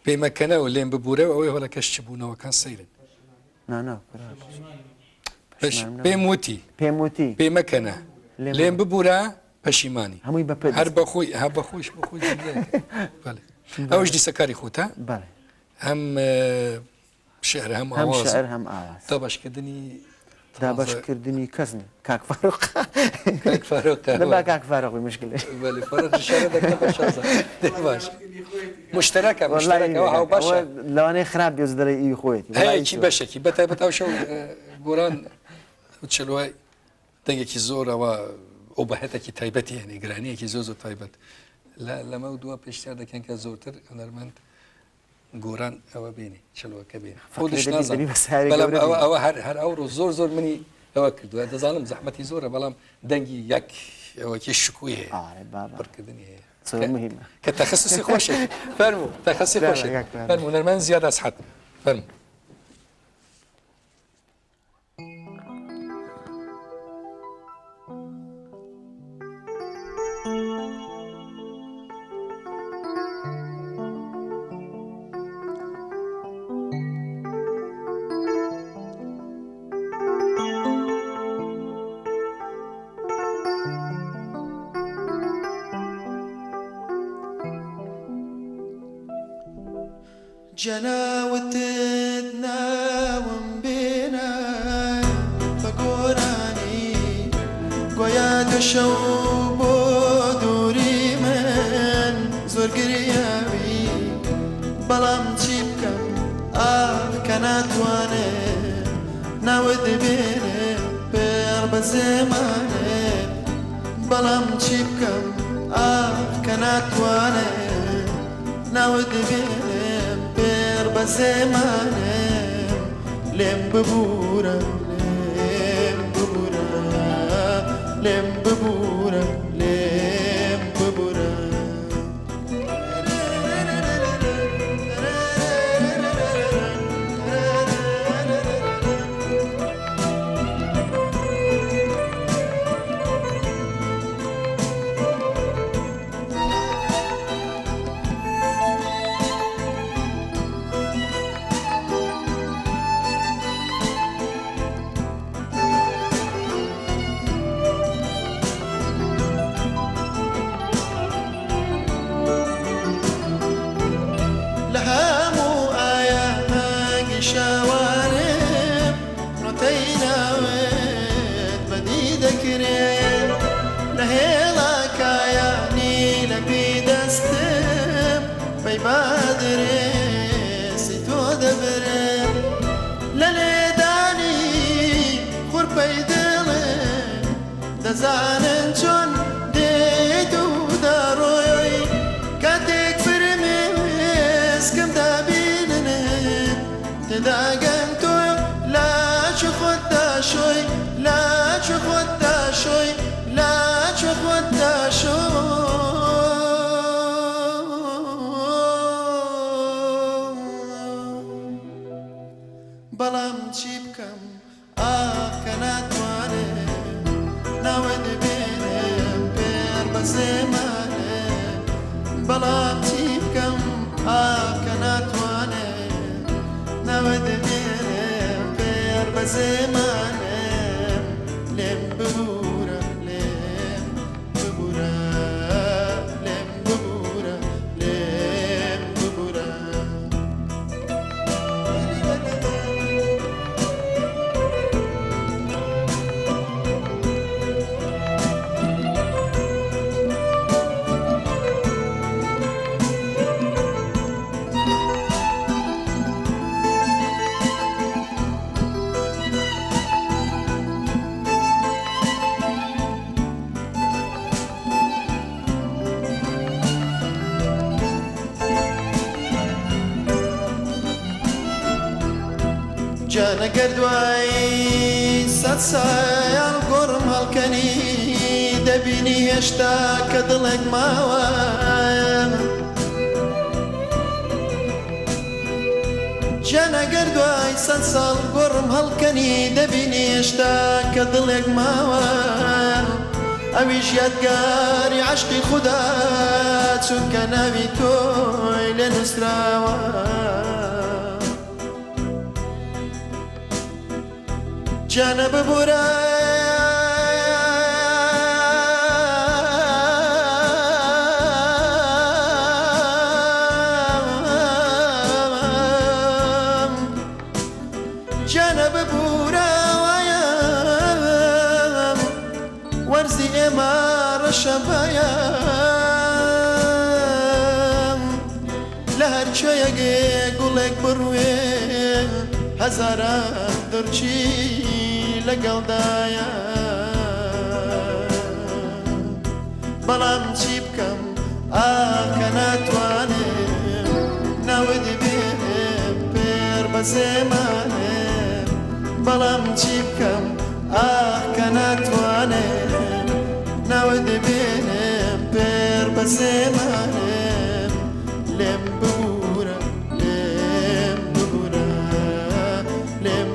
پێمەکەنە و لێم ببوورە و ئەوەی هۆلەکەش چ بوونەوەکان سەیرن پێم وتی پێمەکەنە لێم ببوورە پەشیمانی هەر بەخۆی بەخۆش بخۆی ئەوش دیسەکاری خۆتە هەم شعر هەم تا باشکردنی دابشکردنی کەسن کاک فاروق مشکلة باش مشتركة أو باشا لو أنا خراب يزدري إيه خويتي هاي شي باشا كي بتاع شو قران وتشلوي تنجي كي زورا و بهتا كي تايبتي يعني قرانية كي زوزو تايبت لا لما ودوا بيشتغل ده كان كزورتر أنا رمانت قران أو بيني شلوه كبير خودش نازل بلام أو هر أورو زور مني أوكل هذا ظالم زحمتي زورة بلام دنجي يك أو كي شكويه بابا بركدني صور مهمة كتخصصي خوشي فرمو تخصصي خوشي فرمو نرمان زيادة أصحاب فرمو جناوتنا ومبينا فقراني قياد الشوب ودوري من زور قريابي بلام تشيبكم كانت وانا ناود بيني بيرب زماني بلام تشيبكم كانت وانا ناود بيني بزمانم لم ببورا لم ببورا لم ببورا لم ببورا زانن چون دیدو داروی کاتک فرمیز کم دابینه تداگن تو لا چو خود داشوی لا چو خود داشوی لا چو خود داشوی بلام چی بکم کنات وانه ناود بينم بير بزمانم بلا تيبكم كانت وانا ناود بينم بير بزمانم لم ببورا لم ببورا لم ببورا لم ببورا جانا قردواي ساتسايا القرم هالكني دبيني اشتاك دلق ماوان جانا قردواي ساتسا القرم هالكني دبيني اشتاك دلق ماوان ئەویش یادگاری عشقی خوددا چونکە ناوی تۆی لێ نووسراوە جانە ببورە جانە ببورەوەیە وەرزی ئێمە ڕەشەبایە لە هەر کوێیەکێ گوڵێک بڕوێ هەزاران دڕچی لەگەڵدایە بەڵام چی بکەم ئاکە ناتوانێم ناوت بێنێم پێر بەسێمانێم بەڵام چی بکەم ئاکە ناتوانێم ناوت بێنێم پێر بەسێمانێم لێم ببورە لێم ببورە لێم